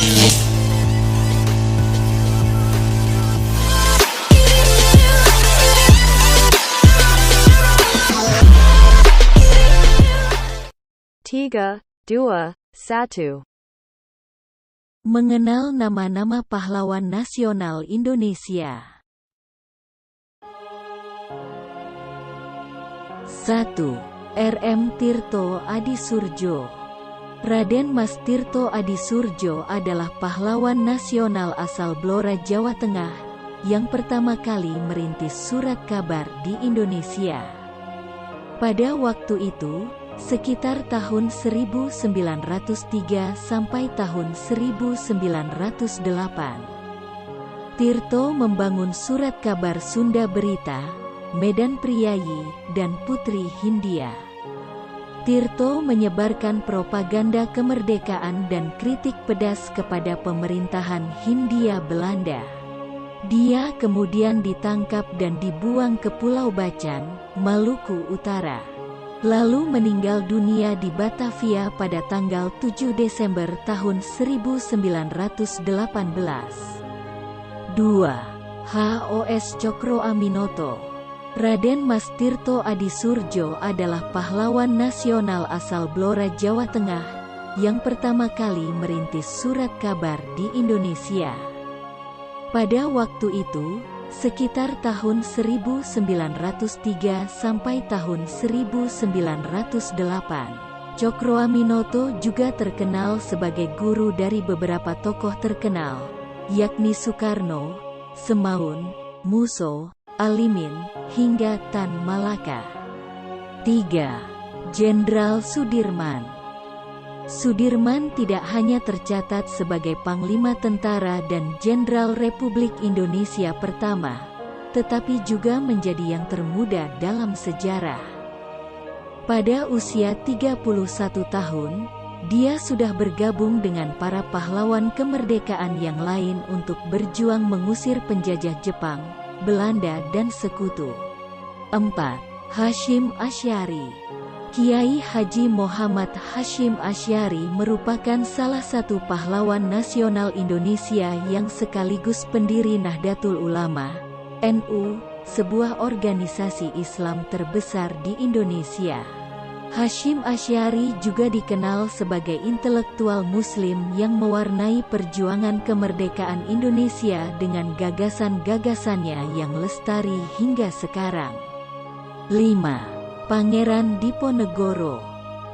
Tiga, dua, satu. Mengenal nama-nama pahlawan nasional Indonesia. 1. R.M. Tirto Adisurjo. Raden Mas Tirto Adisurjo adalah pahlawan nasional asal Blora, Jawa Tengah, yang pertama kali merintis surat kabar di Indonesia. Pada waktu itu, sekitar tahun 1903 sampai tahun 1908. Tirto membangun surat kabar Sunda Berita, Medan Priyayi, dan Putri Hindia. Tirto menyebarkan propaganda kemerdekaan dan kritik pedas kepada pemerintahan Hindia Belanda. Dia kemudian ditangkap dan dibuang ke Pulau Bacan, Maluku Utara. Lalu meninggal dunia di Batavia pada tanggal 7 Desember tahun 1918. 2. H.O.S. Cokro Aminoto. Raden Mas Tirto Adisurjo adalah pahlawan nasional asal Blora, Jawa Tengah, yang pertama kali merintis surat kabar di Indonesia. Pada waktu itu, sekitar tahun 1903 sampai tahun 1908. Cokro Aminoto juga terkenal sebagai guru dari beberapa tokoh terkenal, yakni Soekarno, Semaun, Musso, Alimin, hingga Tan Malaka. 3. Jenderal Sudirman. Sudirman tidak hanya tercatat sebagai Panglima Tentara dan Jenderal Republik Indonesia pertama, tetapi juga menjadi yang termuda dalam sejarah. Pada usia 31 tahun, dia sudah bergabung dengan para pahlawan kemerdekaan yang lain untuk berjuang mengusir penjajah Jepang, Belanda dan sekutu. 4. Hasyim Asy'ari. Kiai Haji Muhammad Hasyim Asy'ari merupakan salah satu pahlawan nasional Indonesia yang sekaligus pendiri Nahdlatul Ulama, NU, sebuah organisasi Islam terbesar di Indonesia. Hasyim Asy'ari juga dikenal sebagai intelektual muslim yang mewarnai perjuangan kemerdekaan Indonesia dengan gagasan-gagasannya yang lestari hingga sekarang. 5. Pangeran Diponegoro.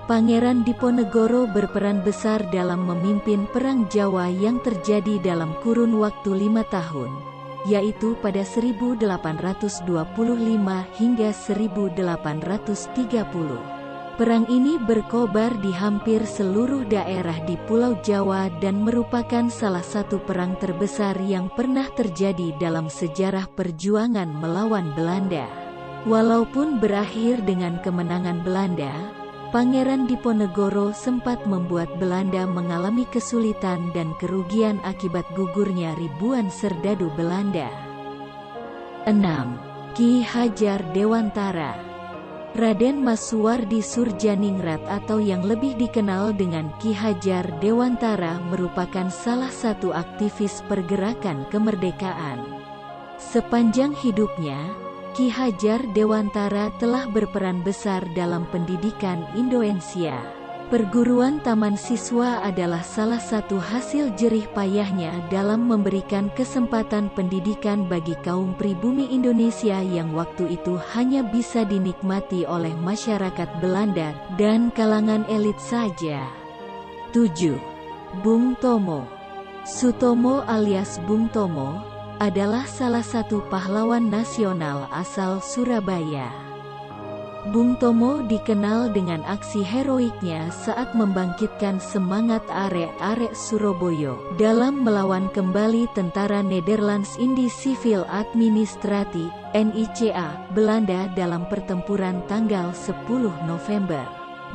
Pangeran Diponegoro berperan besar dalam memimpin Perang Jawa yang terjadi dalam kurun waktu 5 tahun, yaitu pada 1825 hingga 1830. Perang ini berkobar di hampir seluruh daerah di Pulau Jawa dan merupakan salah satu perang terbesar yang pernah terjadi dalam sejarah perjuangan melawan Belanda. Walaupun berakhir dengan kemenangan Belanda, Pangeran Diponegoro sempat membuat Belanda mengalami kesulitan dan kerugian akibat gugurnya ribuan serdadu Belanda. 6. Ki Hajar Dewantara. Raden Mas Suwardi Surjaningrat atau yang lebih dikenal dengan Ki Hajar Dewantara merupakan salah satu aktivis pergerakan kemerdekaan. Sepanjang hidupnya, Ki Hajar Dewantara telah berperan besar dalam pendidikan Indonesia. Perguruan taman siswa adalah salah satu hasil jerih payahnya dalam memberikan kesempatan pendidikan bagi kaum pribumi Indonesia yang waktu itu hanya bisa dinikmati oleh masyarakat Belanda dan kalangan elit saja. 7. Bung Tomo. Sutomo alias Bung Tomo adalah salah satu pahlawan nasional asal Surabaya. Bung Tomo dikenal dengan aksi heroiknya saat membangkitkan semangat arek-arek Surabaya dalam melawan kembali tentara Nederlands Indische Civil Administratie (NICA) Belanda dalam pertempuran tanggal 10 November.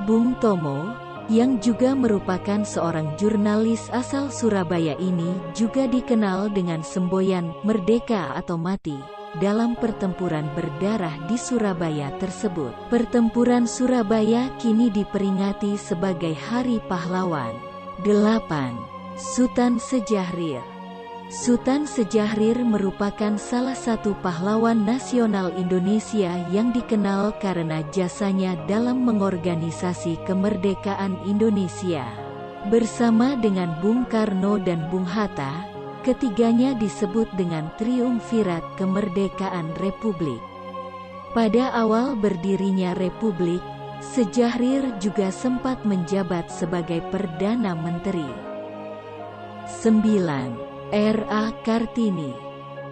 Bung Tomo, yang juga merupakan seorang jurnalis asal Surabaya ini juga dikenal dengan semboyan "Merdeka atau Mati" dalam pertempuran berdarah di Surabaya tersebut. Pertempuran Surabaya kini diperingati sebagai Hari Pahlawan. 8. Sutan Sejahrir. Sutan Sejahrir merupakan salah satu pahlawan nasional Indonesia yang dikenal karena jasanya dalam mengorganisasi kemerdekaan Indonesia. Bersama dengan Bung Karno dan Bung Hatta, ketiganya disebut dengan Triumvirat Kemerdekaan Republik. Pada awal berdirinya Republik, Sejahrir juga sempat menjabat sebagai Perdana Menteri. 9. R.A. Kartini.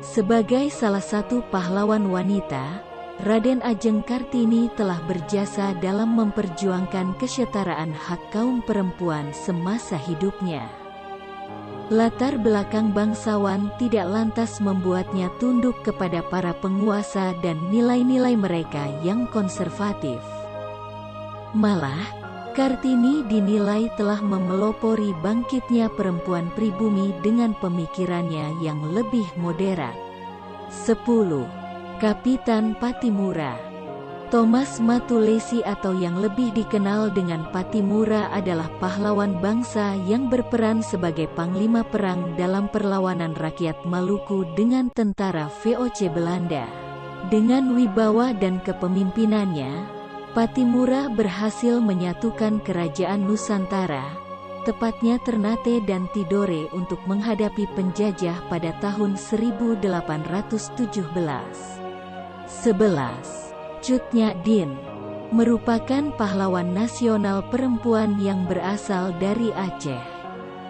Sebagai salah satu pahlawan wanita, Raden Ajeng Kartini telah berjasa dalam memperjuangkan kesetaraan hak kaum perempuan semasa hidupnya. Latar belakang bangsawan tidak lantas membuatnya tunduk kepada para penguasa dan nilai-nilai mereka yang konservatif. Malah, Kartini dinilai telah memelopori bangkitnya perempuan pribumi dengan pemikirannya yang lebih moderat. 10. Kapitan Pattimura. Thomas Matulesi atau yang lebih dikenal dengan Pattimura adalah pahlawan bangsa yang berperan sebagai panglima perang dalam perlawanan rakyat Maluku dengan tentara VOC Belanda. Dengan wibawa dan kepemimpinannya, Pattimura berhasil menyatukan kerajaan Nusantara, tepatnya Ternate dan Tidore untuk menghadapi penjajah pada tahun 1817. 11. Cut Nyak Dien. Merupakan pahlawan nasional perempuan yang berasal dari Aceh.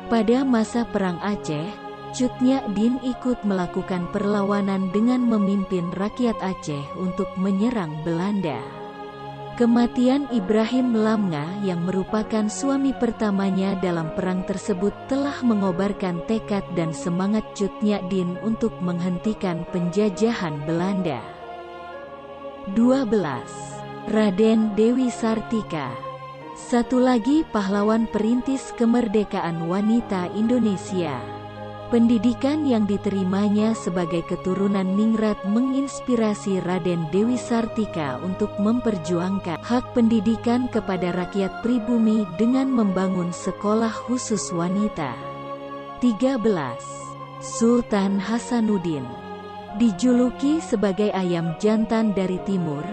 Pada masa Perang Aceh, Cut Nyak Dien ikut melakukan perlawanan dengan memimpin rakyat Aceh untuk menyerang Belanda. Kematian Ibrahim Lamnga yang merupakan suami pertamanya dalam perang tersebut telah mengobarkan tekad dan semangat Cut Nyak Dien untuk menghentikan penjajahan Belanda. 12. Raden Dewi Sartika. Satu lagi pahlawan perintis kemerdekaan wanita Indonesia. Pendidikan yang diterimanya sebagai keturunan ningrat menginspirasi Raden Dewi Sartika untuk memperjuangkan hak pendidikan kepada rakyat pribumi dengan membangun sekolah khusus wanita. 13. Sultan Hasanuddin. Dijuluki sebagai ayam jantan dari timur,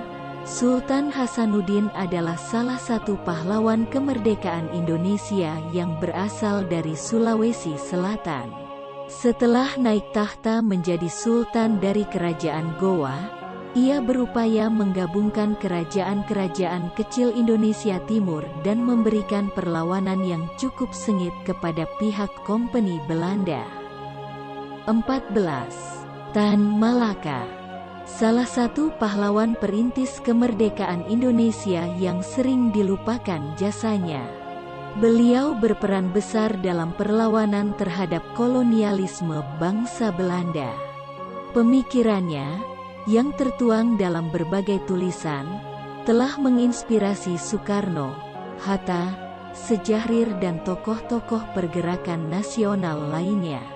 Sultan Hasanuddin adalah salah satu pahlawan kemerdekaan Indonesia yang berasal dari Sulawesi Selatan. Setelah naik tahta menjadi sultan dari kerajaan Gowa, ia berupaya menggabungkan kerajaan-kerajaan kecil Indonesia Timur dan memberikan perlawanan yang cukup sengit kepada pihak Kompeni Belanda. 14. Tan Malaka. Salah satu pahlawan perintis kemerdekaan Indonesia yang sering dilupakan jasanya. Beliau berperan besar dalam perlawanan terhadap kolonialisme bangsa Belanda. Pemikirannya, yang tertuang dalam berbagai tulisan, telah menginspirasi Soekarno, Hatta, Sejahrir dan tokoh-tokoh pergerakan nasional lainnya.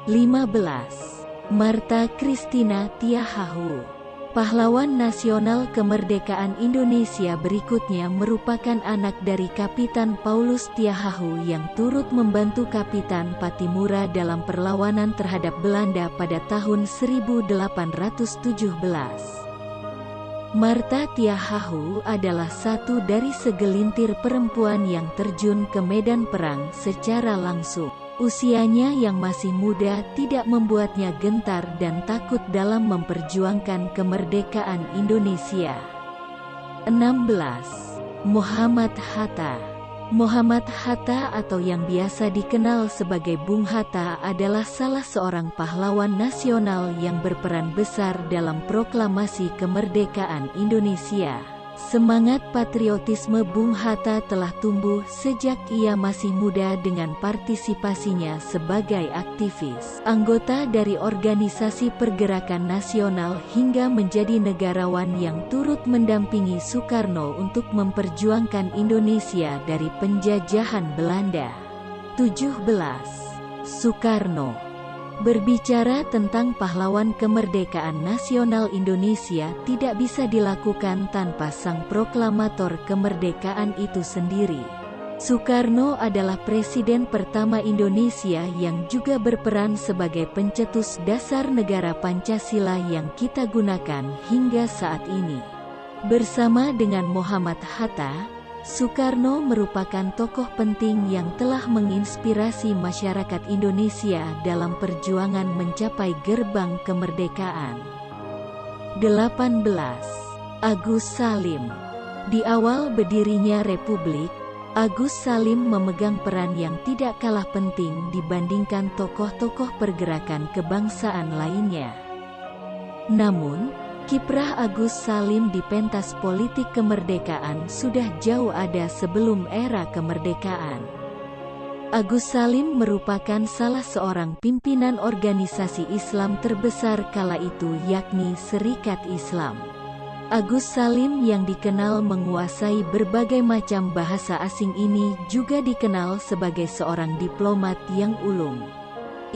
15. Martha Christina Tiahahu. Pahlawan nasional kemerdekaan Indonesia berikutnya merupakan anak dari Kapitan Paulus Tiahahu yang turut membantu Kapitan Pattimura dalam perlawanan terhadap Belanda pada tahun 1817. Martha Tiahahu adalah satu dari segelintir perempuan yang terjun ke medan perang secara langsung. Usianya yang masih muda tidak membuatnya gentar dan takut dalam memperjuangkan kemerdekaan Indonesia. 16. Muhammad Hatta. Muhammad Hatta atau yang biasa dikenal sebagai Bung Hatta adalah salah seorang pahlawan nasional yang berperan besar dalam proklamasi kemerdekaan Indonesia. Semangat patriotisme Bung Hatta telah tumbuh sejak ia masih muda dengan partisipasinya sebagai aktivis, anggota dari organisasi pergerakan nasional hingga menjadi negarawan yang turut mendampingi Soekarno untuk memperjuangkan Indonesia dari penjajahan Belanda. 17. Soekarno. Berbicara tentang pahlawan kemerdekaan nasional Indonesia tidak bisa dilakukan tanpa sang proklamator kemerdekaan itu sendiri. Soekarno adalah presiden pertama Indonesia yang juga berperan sebagai pencetus dasar negara Pancasila yang kita gunakan hingga saat ini. Bersama dengan Muhammad Hatta, Soekarno merupakan tokoh penting yang telah menginspirasi masyarakat Indonesia dalam perjuangan mencapai gerbang kemerdekaan. 18. Agus Salim. Di awal berdirinya Republik, Agus Salim memegang peran yang tidak kalah penting dibandingkan tokoh-tokoh pergerakan kebangsaan lainnya. Namun, kiprah Agus Salim di pentas politik kemerdekaan sudah jauh ada sebelum era kemerdekaan. Agus Salim merupakan salah seorang pimpinan organisasi Islam terbesar kala itu, yakni Serikat Islam. Agus Salim yang dikenal menguasai berbagai macam bahasa asing ini juga dikenal sebagai seorang diplomat yang ulung.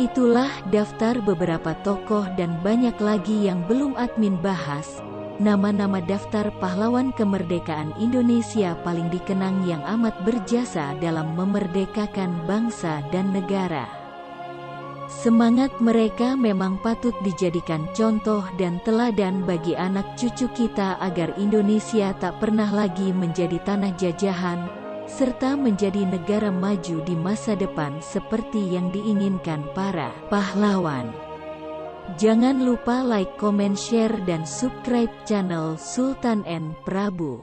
Itulah daftar beberapa tokoh dan banyak lagi yang belum admin bahas, nama-nama daftar pahlawan kemerdekaan Indonesia paling dikenang yang amat berjasa dalam memerdekakan bangsa dan negara. Semangat mereka memang patut dijadikan contoh dan teladan bagi anak cucu kita agar Indonesia tak pernah lagi menjadi tanah jajahan, serta menjadi negara maju di masa depan seperti yang diinginkan para pahlawan. Jangan lupa like, comment, share, dan subscribe channel Sultan N Prabu.